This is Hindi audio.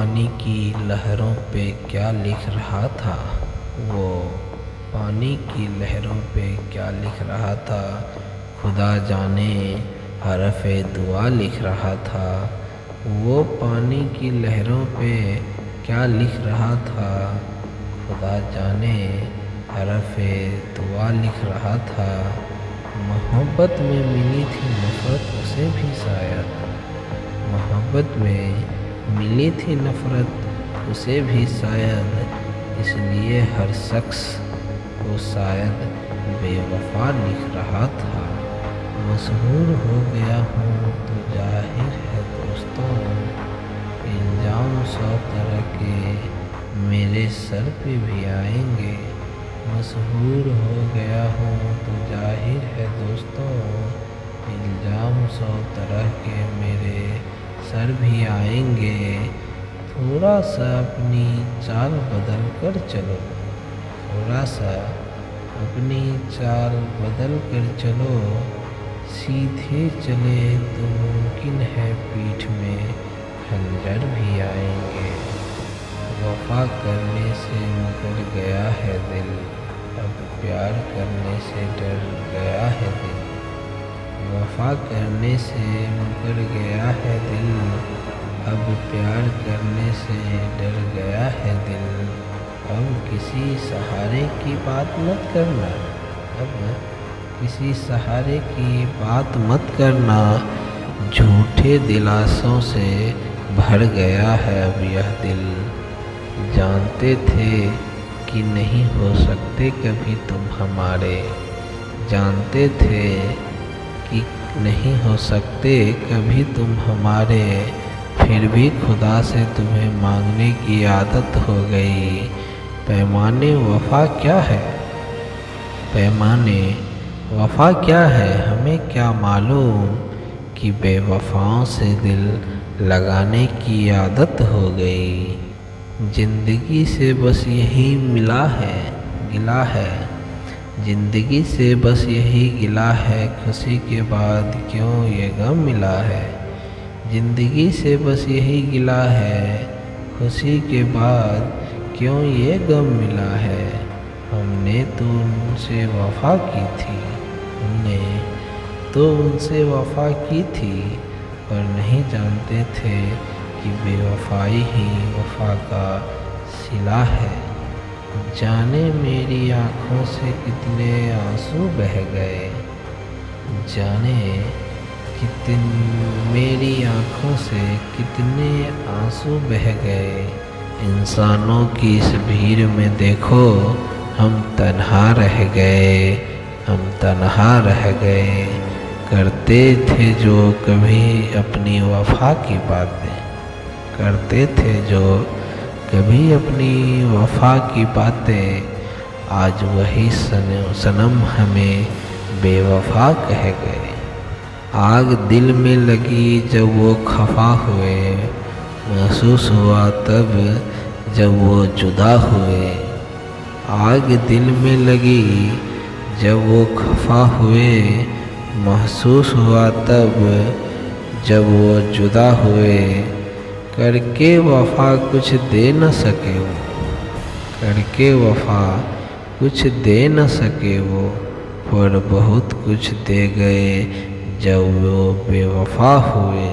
पानी की लहरों पे क्या लिख रहा था वो पानी की लहरों पे क्या लिख रहा था, खुदा जाने हरफ़े दुआ लिख रहा था। वो पानी की लहरों पे क्या लिख रहा था, खुदा जाने हरफ़े दुआ लिख रहा था। मोहब्बत में मिली थी नफ़रत उसे भी शायद, मोहब्बत में मिली थी नफ़रत उसे भी शायद, इसलिए हर शख्स को शायद बेवफ़ा लिख रहा था। मशहूर हो गया हूँ तो जाहिर है दोस्तों, इल्ज़ाम 100 तरह के मेरे सर पे भी आएंगे। मशहूर हो गया हूँ तो जाहिर है दोस्तों, इल्ज़ाम 100 तरह के मेरे सर भी आएंगे। थोड़ा सा अपनी चाल बदल कर चलो, थोड़ा सा अपनी चाल बदल कर चलो, सीधे चले तो मुमकिन है पीठ में खंजर भी आएंगे। वफ़ा करने से मुकर गया है दिल, अब प्यार करने से डर गया है दिल। वफ़ा करने से मुकर गया है दिल, अब प्यार करने से डर गया है दिल। अब किसी सहारे की बात मत करना, अब किसी सहारे की बात मत करना, झूठे दिलासों से भर गया है अब यह दिल। जानते थे कि नहीं हो सकते कभी तुम हमारे, जानते थे कि नहीं हो सकते कभी तुम हमारे, फिर भी खुदा से तुम्हें मांगने की आदत हो गई। पैमाने वफ़ा क्या है, पैमाने वफ़ा क्या है, हमें क्या मालूम कि बेवफ़ाओं से दिल लगाने की आदत हो गई। ज़िंदगी से बस यही मिला है, गिला है, ज़िंदगी से बस यही गिला है, खुशी के बाद क्यों ये गम मिला है। ज़िंदगी से बस यही गिला है, खुशी के बाद क्यों ये गम मिला है। हमने तो उनसे वफ़ा की थी, हमने तो उनसे वफ़ा की थी, पर नहीं जानते थे कि बेवफ़ाई ही वफ़ा का सिला है। जाने मेरी आँखों से कितने आंसू बह गए, जाने मेरी आँखों से कितने आंसू बह गए। इंसानों की इस भीड़ में देखो हम तन्हा रह गए, हम तन्हा रह गए। करते थे जो कभी अपनी वफ़ा की बातें, करते थे जो कभी अपनी वफ़ा की बातें, आज वही सनम हमें बेवफ़ा कह गए। आग दिल में लगी जब वो खफा हुए, महसूस हुआ तब जब वो जुदा हुए। आग दिल में लगी जब वो खफा हुए, महसूस हुआ तब जब वो जुदा हुए। करके वफ़ा कुछ दे न सके वो, करके वफ़ा कुछ दे न सके वो, पर बहुत कुछ दे गए जब वो बेवफ़ा हुए।